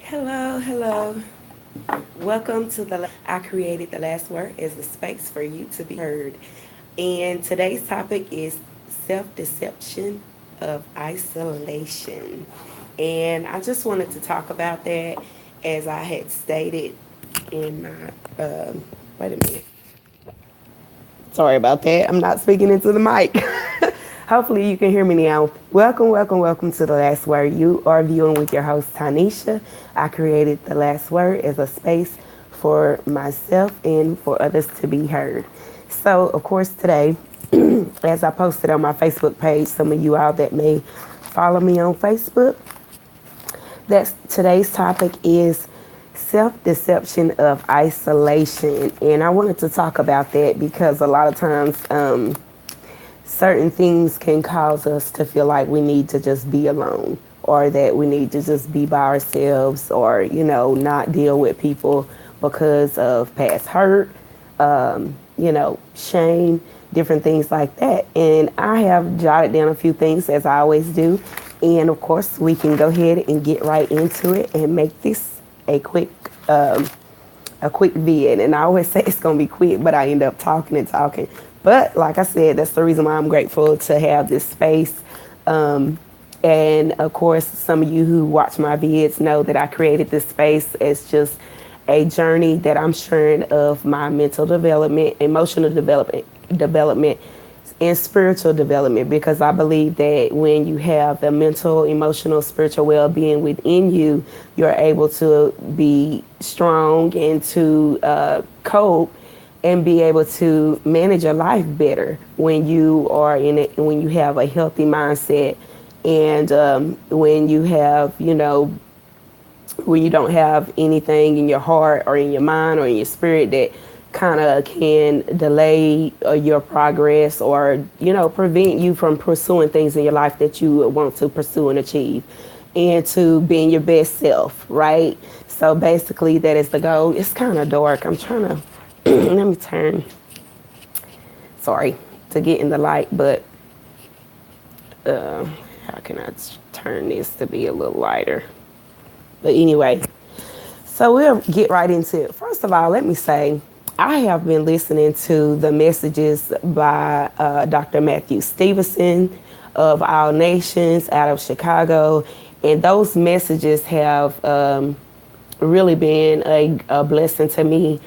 Hello, hello. Welcome to I created the last word as a space for you to be heard. And today's topic is self-deception of isolation. And I just wanted to talk about that as I had stated in my wait a minute. Sorry about that. I'm not speaking into the mic. Hopefully you can hear me now. Welcome, welcome, welcome to The Last Word. You are viewing with your host, Tanisha. I created The Last Word as a space for myself and for others to be heard. So, of course, today, as I posted on my Facebook page, some of you all that may follow me on Facebook, that's today's topic is self-deception of isolation. And I wanted to talk about that because a lot of times certain things can cause us to feel like we need to just be alone or that we need to just be by ourselves or, not deal with people because of past hurt, shame, different things like that. And I have jotted down a few things as I always do. And of course, we can go ahead and get right into it and make this a quick vid. And I always say it's gonna be quick, but I end up talking and talking. But like I said, that's the reason why I'm grateful to have this space. And of course, some of you who watch my vids know that I created this space as just a journey that I'm sharing of my mental development, emotional development, and spiritual development, because I believe that when you have the mental, emotional, spiritual well-being within you, you're able to be strong and to cope and be able to manage your life better when you are in it, when you have a healthy mindset, and when you have, when you don't have anything in your heart or in your mind or in your spirit that kind of can delay your progress or, prevent you from pursuing things in your life that you want to pursue and achieve, and to being your best self, right? So basically that is the goal. It's kind of dark. I'm trying to, let me turn, sorry, to get in the light, but how can I turn this to be a little lighter? But anyway, so we'll get right into it. First of all, let me say, I have been listening to the messages by Dr. Matthew Stevenson of All Nations out of Chicago. And those messages have really been a blessing to me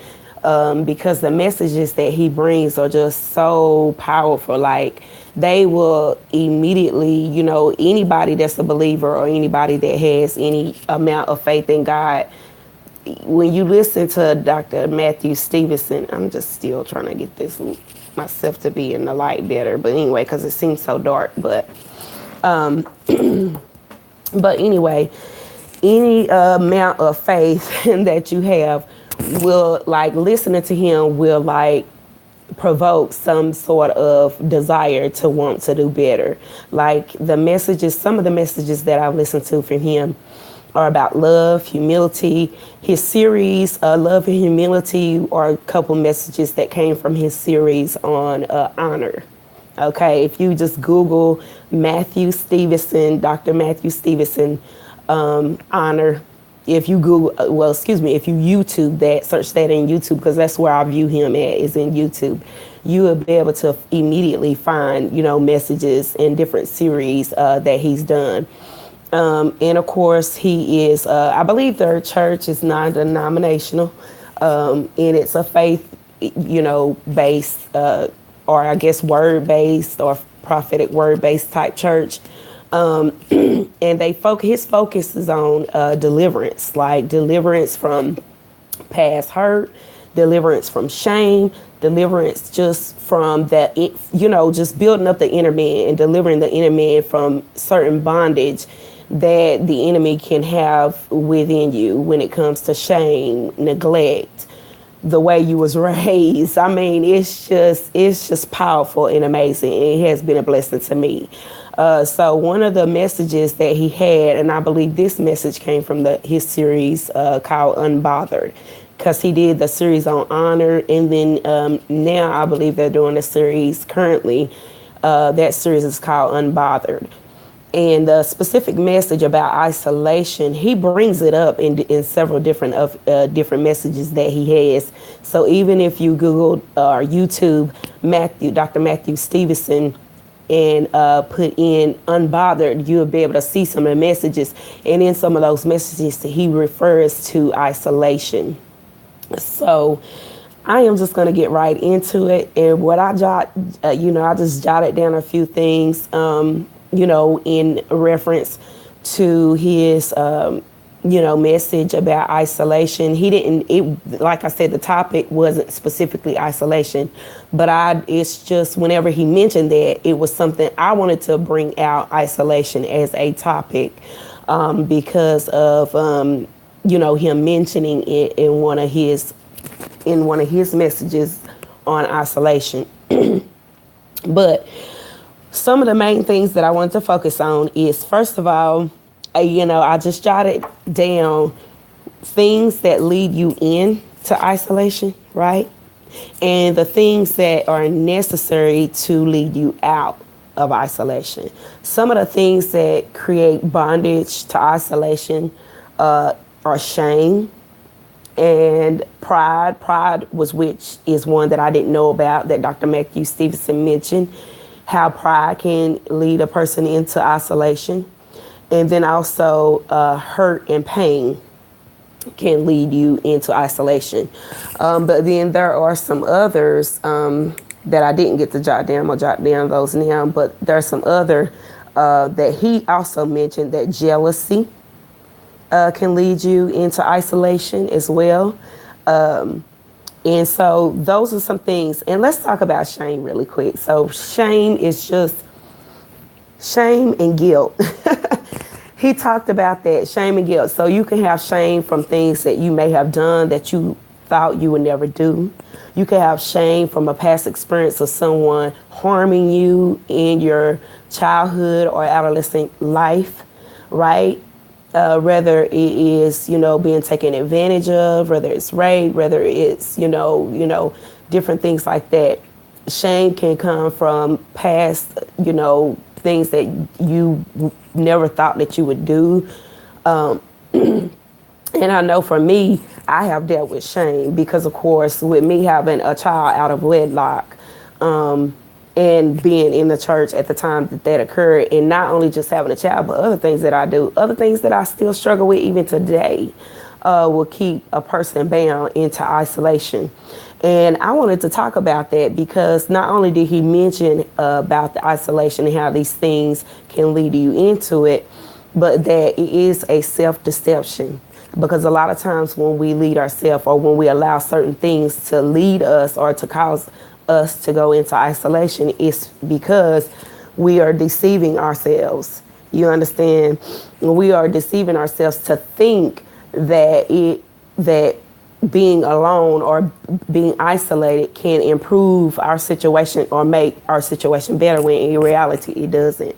because the messages that he brings are just so powerful. Like, they will immediately, anybody that's a believer or anybody that has any amount of faith in God, when you listen to Dr. Matthew Stevenson, I'm just still trying to get this myself to be in the light better. But anyway, because it seems so dark. But but anyway, any amount of faith that you have will, like, listening to him will, like, provoke some sort of desire to want to do better. Like, the messages, some of the messages that I've listened to from him are about love, humility. His series, Love and Humility, are a couple messages that came from his series on honor. Okay, if you just Google Matthew Stevenson, Dr. Matthew Stevenson, honor. If you Google, if you YouTube that, search that in YouTube, because that's where I view him at, is in YouTube. You will be able to immediately find, messages in different series that he's done. And of course, he is, I believe their church is non-denominational, and it's a faith, based, or I guess word-based or prophetic word-based type church. And his focus is on deliverance, like deliverance from past hurt, deliverance from shame, deliverance just from that, just building up the inner man and delivering the inner man from certain bondage that the enemy can have within you when it comes to shame, neglect, the way you was raised. I mean, it's just powerful and amazing. It has been a blessing to me. So one of the messages that he had, and I believe this message came from his series called Unbothered, because he did the series on honor, and then now I believe they're doing a series currently. That series is called Unbothered. And the specific message about isolation, he brings it up in several different messages that he has. So even if you Google or YouTube Dr. Matthew Stevenson, and put in unbothered, you'll be able to see some of the messages. And in some of those messages, he refers to isolation. So I am just going to get right into it. And what I I just jotted down a few things, in reference to his, message about isolation. Like I said, the topic wasn't specifically isolation, but it's just whenever he mentioned that, it was something I wanted to bring out, isolation as a topic, because of, him mentioning it in one of his messages on isolation. But some of the main things that I wanted to focus on is, first of all, I just jotted down things that lead you into isolation, right? And the things that are necessary to lead you out of isolation. Some of the things that create bondage to isolation are shame and pride. Pride which is one that I didn't know about, that Dr. Matthew Stevenson mentioned, how pride can lead a person into isolation. And then also hurt and pain can lead you into isolation. But then there are some others that I didn't get to jot down. I'm going to jot down those now. But there are some other that he also mentioned, that jealousy can lead you into isolation as well. And so those are some things. And let's talk about shame really quick. So shame is just shame and guilt. He talked about that, shame and guilt. So you can have shame from things that you may have done that you thought you would never do. You can have shame from a past experience of someone harming you in your childhood or adolescent life, right? Whether it is, being taken advantage of, whether it's rape, whether it's, different things like that. Shame can come from past, things that you never thought that you would do. And I know for me, I have dealt with shame because, of course, with me having a child out of wedlock, and being in the church at the time that occurred, and not only just having a child, but other things that I do, other things that I still struggle with even today, will keep a person bound into isolation. And I wanted to talk about that because not only did he mention about the isolation and how these things can lead you into it, but that it is a self-deception. Because a lot of times when we lead ourselves, or when we allow certain things to lead us or to cause us to go into isolation, it's because we are deceiving ourselves. You understand? We are deceiving ourselves to think that being alone or being isolated can improve our situation or make our situation better, when in reality it doesn't.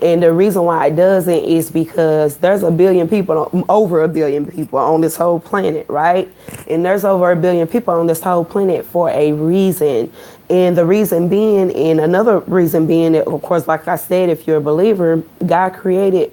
And the reason why it doesn't is because there's over a billion people on this whole planet, right? And there's over a billion people on this whole planet for a reason. And the reason being, and another reason being that, of course, like I said, if you're a believer, God created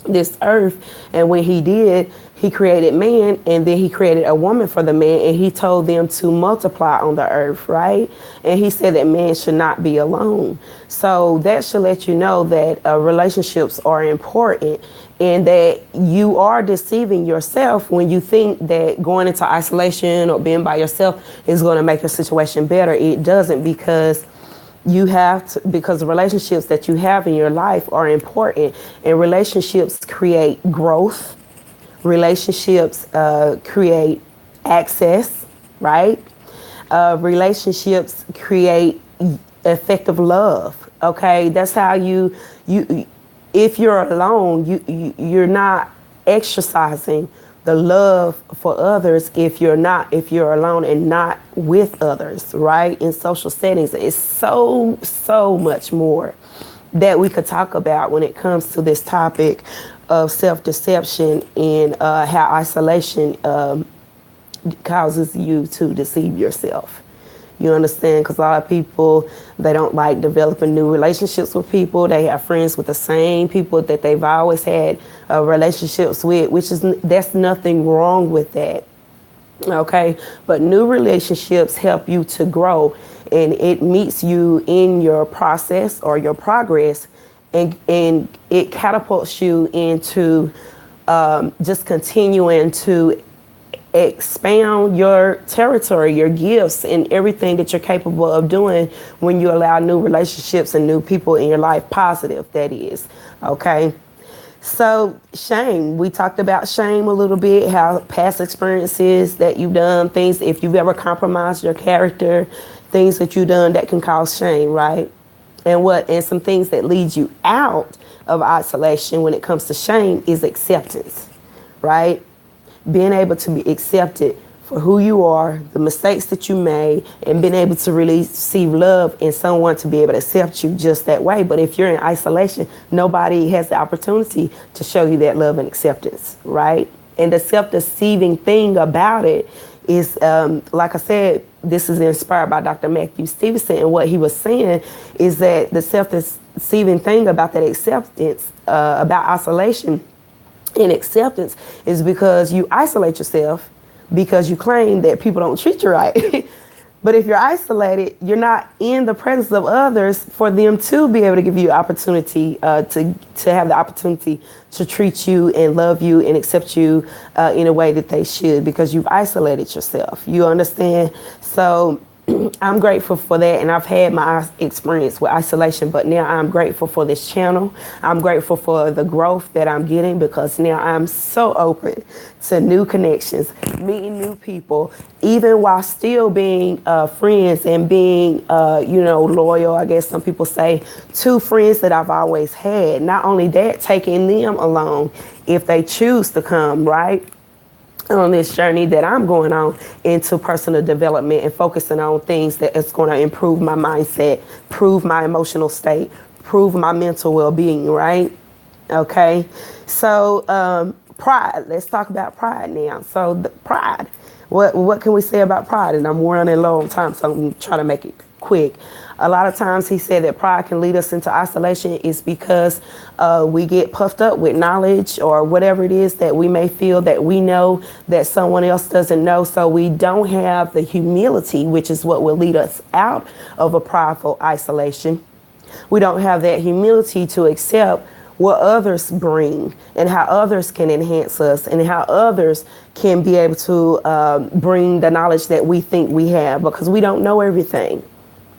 this earth, and when he did, he created man, and then he created a woman for the man, and he told them to multiply on the earth, right? And he said that man should not be alone. So that should let you know that relationships are important, and that you are deceiving yourself when you think that going into isolation or being by yourself is going to make your situation better. It doesn't, because because the relationships that you have in your life are important, and relationships create growth. Relationships create access, right? Relationships create effective love. Okay, that's how you if you're alone, you're not exercising the love for others if you're alone and not with others, right? In social settings, it's so much more that we could talk about when it comes to this topic of self-deception and how isolation causes you to deceive yourself. You understand? Because a lot of people, they don't like developing new relationships with people. They have friends with the same people that they've always had relationships with, that's nothing wrong with that. Okay, but new relationships help you to grow, and it meets you in your process or your progress, and it catapults you into just continuing to expound your territory, your gifts, and everything that you're capable of doing when you allow new relationships and new people in your life, positive, that is. Okay. So shame, we talked about shame a little bit, how past experiences that you've done, things, if you've ever compromised your character, things that you've done that can cause shame, right? And some things that lead you out of isolation when it comes to shame is acceptance, right? Being able to be accepted for who you are, the mistakes that you made, and being able to really receive love in someone to be able to accept you just that way. But if you're in isolation, nobody has the opportunity to show you that love and acceptance, right? And the self-deceiving thing about it is, like I said, this is inspired by Dr. Matthew Stevenson, and what he was saying is that the self-deceiving thing about that acceptance, about isolation and acceptance, is because you isolate yourself because you claim that people don't treat you right. But if you're isolated, you're not in the presence of others for them to be able to give you opportunity to have the opportunity to treat you and love you and accept you in a way that they should, because you've isolated yourself. You understand? So I'm grateful for that, and I've had my experience with isolation, but now I'm grateful for this channel. I'm grateful for the growth that I'm getting, because now I'm so open to new connections, meeting new people, even while still being friends and being, loyal, I guess some people say, to friends that I've always had. Not only that, taking them along if they choose to come, right? On this journey that I'm going on into personal development and focusing on things that is going to improve my mindset, improve my emotional state, improve my mental well-being, right? Okay. So pride. Let's talk about pride now. So the pride. What can we say about pride? And I'm running low on time, so I'm trying to make it quick. A lot of times he said that pride can lead us into isolation is because we get puffed up with knowledge or whatever it is that we may feel that we know that someone else doesn't know. So we don't have the humility, which is what will lead us out of a prideful isolation. We don't have that humility to accept what others bring and how others can enhance us and how others can be able to bring the knowledge that we think we have, because we don't know everything.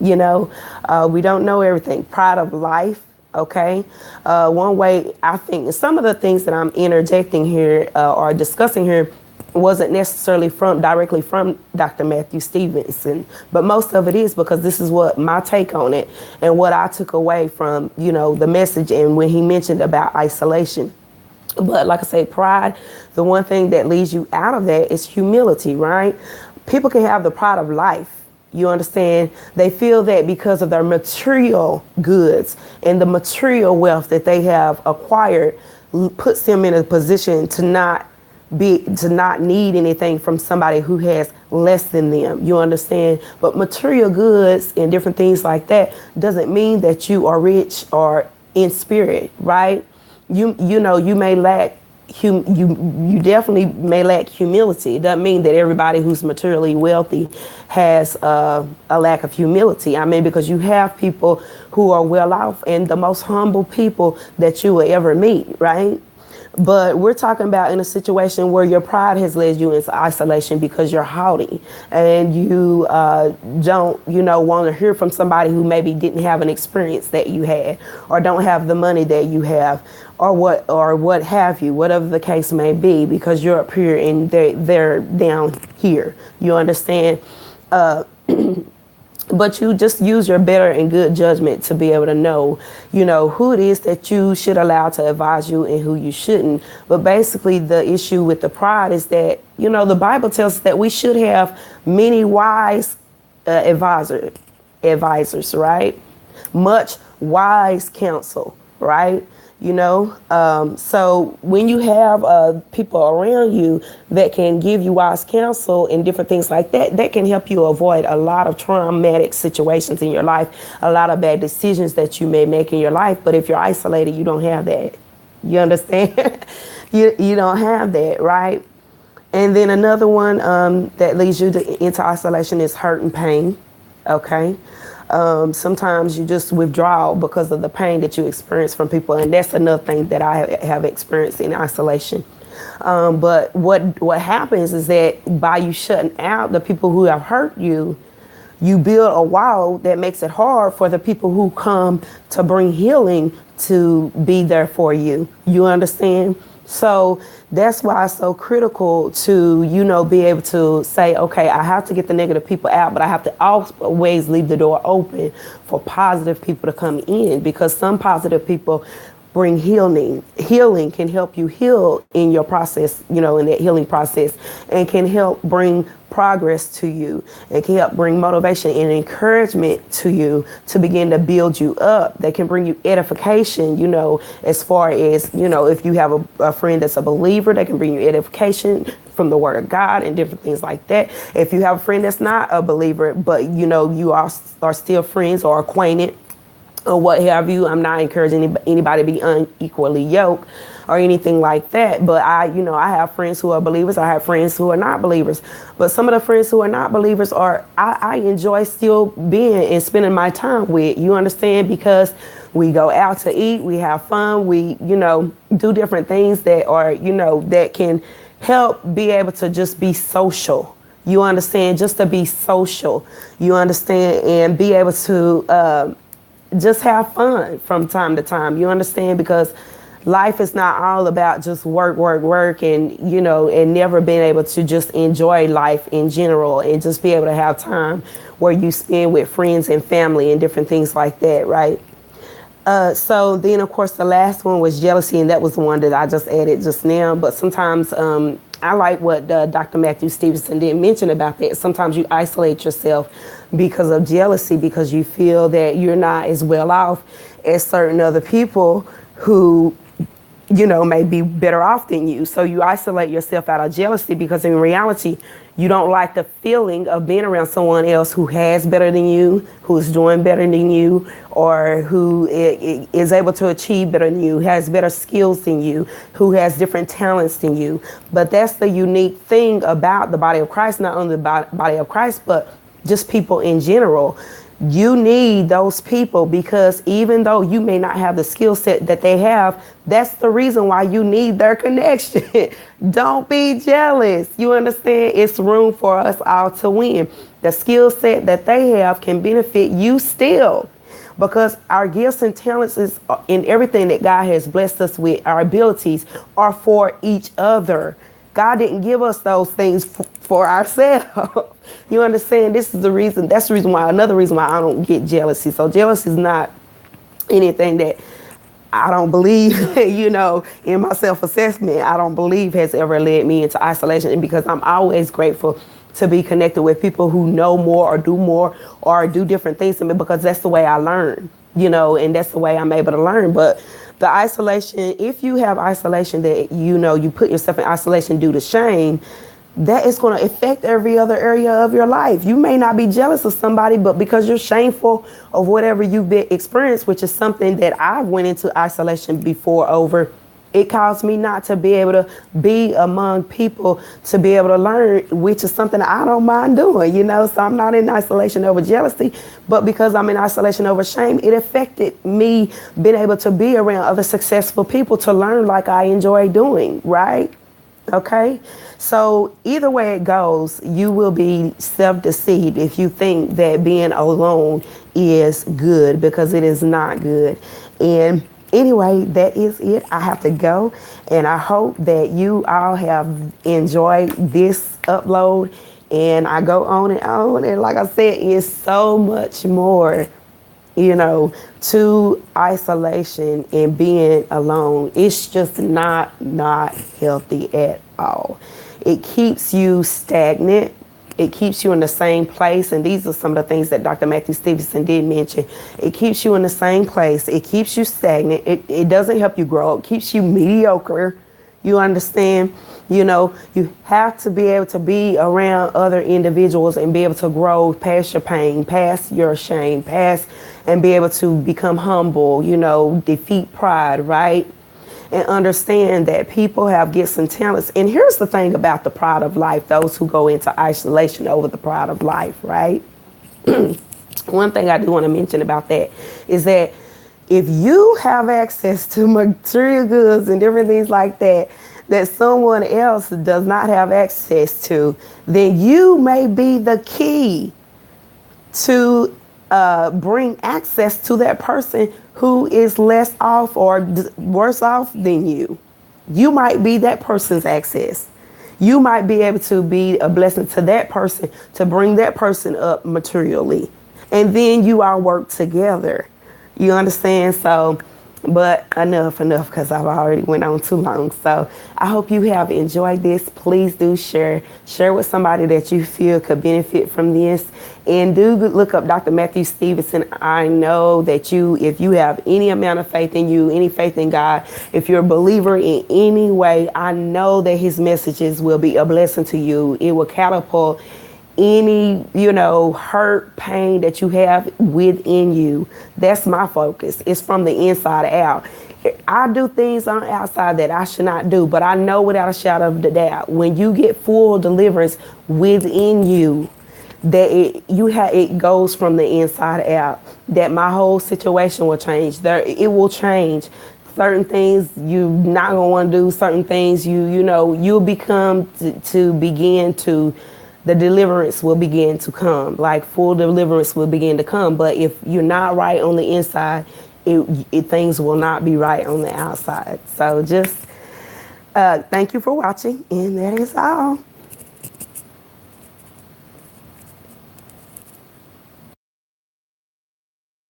We don't know everything. Pride of life. Okay. One way I think some of the things that I'm interjecting here or discussing here wasn't necessarily directly from Dr. Matthew Stevenson, but most of it is because this is what my take on it and what I took away from, the message and when he mentioned about isolation. But like I say, pride, the one thing that leads you out of that is humility, right? People can have the pride of life. You understand? They feel that because of their material goods and the material wealth that they have acquired puts them in a position to not need anything from somebody who has less than them. You understand? But material goods and different things like that doesn't mean that you are rich or in spirit, right? You may lack you definitely may lack humility. It doesn't mean that everybody who's materially wealthy has a lack of humility. I mean, because you have people who are well off and the most humble people that you will ever meet, right? But we're talking about in a situation where your pride has led you into isolation because you're haughty and you don't, want to hear from somebody who maybe didn't have an experience that you had or don't have the money that you have or what have you, whatever the case may be, because you're up here and they're down here. You understand? But you just use your better and good judgment to be able to know, who it is that you should allow to advise you and who you shouldn't. But basically the issue with the pride is that, the Bible tells us that we should have many wise advisors, right? Much wise counsel, right? So when you have people around you that can give you wise counsel and different things like that, that can help you avoid a lot of traumatic situations in your life, a lot of bad decisions that you may make in your life. But if you're isolated, you don't have that. You understand? you don't have that, right? And then another one that leads you into isolation is hurt and pain. Okay. Sometimes you just withdraw because of the pain that you experience from people. And that's another thing that I have experienced in isolation. But what happens is that by you shutting out the people who have hurt you, you build a wall that makes it hard for the people who come to bring healing to be there for you. You understand? So that's why it's so critical to, be able to say, okay, I have to get the negative people out, but I have to always leave the door open for positive people to come in, because some positive people bring healing. Healing can help you heal in your process, in that healing process, and can help bring progress to you, and can help bring motivation and encouragement to you to begin to build you up. They can bring you edification, as far as, if you have a friend that's a believer, they can bring you edification from the word of God and different things like that. If you have a friend that's not a believer, but, you are still friends or acquainted, or what have you. I'm not encouraging anybody to be unequally yoked or anything like that. But I have friends who are believers. I have friends who are not believers. But some of the friends who are not believers I enjoy still being and spending my time with. You understand? Because we go out to eat, we have fun, we, do different things that are, that can help be able to just be social. You understand? Just to be social. You understand? And be able to just have fun from time to time. You understand? Because life is not all about just work, and, and never being able to just enjoy life in general and just be able to have time where you spend with friends and family and different things like that, right? So then, of course, the last one was jealousy, and that was the one that I just added just now. But sometimes I like what Dr. Matthew Stevenson did mention about that. Sometimes you isolate yourself because of jealousy, because you feel that you're not as well off as certain other people who, may be better off than you. So you isolate yourself out of jealousy, because in reality, you don't like the feeling of being around someone else who has better than you, who's doing better than you, or who is able to achieve better than you, has better skills than you, who has different talents than you. But that's the unique thing about the body of Christ, not only the body of Christ, but just people in general. You need those people, because even though you may not have the skill set that they have, that's the reason why you need their connection. Don't be jealous. You understand? It's room for us all to win. The skill set that they have can benefit you still, because our gifts and talents is in everything that God has blessed us with. Our abilities are for each other. God didn't give us those things for ourselves. You understand? This is the reason. That's the reason why. Another reason why I don't get jealousy. So jealousy is not anything that I don't believe, in my self-assessment, I don't believe has ever led me into isolation. And because I'm always grateful to be connected with people who know more or do different things to me, because that's the way I learn, and that's the way I'm able to learn. But the isolation, if you have isolation that, you put yourself in isolation due to shame, that is going to affect every other area of your life. You may not be jealous of somebody, but because you're shameful of whatever you've experienced, which is something that I went into isolation before over, it caused me not to be able to be among people to be able to learn, which is something I don't mind doing, So I'm not in isolation over jealousy, but because I'm in isolation over shame, it affected me being able to be around other successful people to learn like I enjoy doing, right? Okay, so either way it goes, you will be self-deceived if you think that being alone is good, because it is not good. And anyway, that is it. I have to go, and I hope that you all have enjoyed this upload. And I go on, and like I said, it's so much more, to isolation and being alone. It's just not healthy at all. It keeps you stagnant. It keeps you in the same place. And these are some of the things that Dr. Matthew Stevenson did mention. It keeps you in the same place. It keeps you stagnant. It doesn't help you grow. It keeps you mediocre. You understand? You know, you have to be able to be around other individuals and be able to grow past your pain, past your shame, past and be able to become humble, you know, defeat pride, right? And understand that people have gifts and talents. And here's the thing about the pride of life, those who go into isolation over the pride of life, right? One thing I do want to mention about that is that if you have access to material goods and different things like that, that someone else does not have access to, then you may be the key to bring access to that person who is less off or worse off than you. You might be that person's access. You might be able to be a blessing to that person, to bring that person up materially. And then you all work together. You understand? So, but enough, because I've already went on too long. So I hope you have enjoyed this. Please do share with somebody that you feel could benefit from this. And do look up Dr. Matthew Stevenson. I know that if you have any amount of faith in you, any faith in God, if you're a believer in any way, I know that his messages will be a blessing to you. It will catapult any, hurt, pain that you have within you. That's my focus. It's from the inside out. I do things on the outside that I should not do, but I know without a shadow of a doubt, when you get full deliverance within you, that it goes from the inside out, that my whole situation will change. It will change. Certain things you're not gonna want to do, certain things you'll become to begin to, the deliverance will begin to come, like full deliverance will begin to come. But if you're not right on the inside, things will not be right on the outside. So just thank you for watching, and that is all.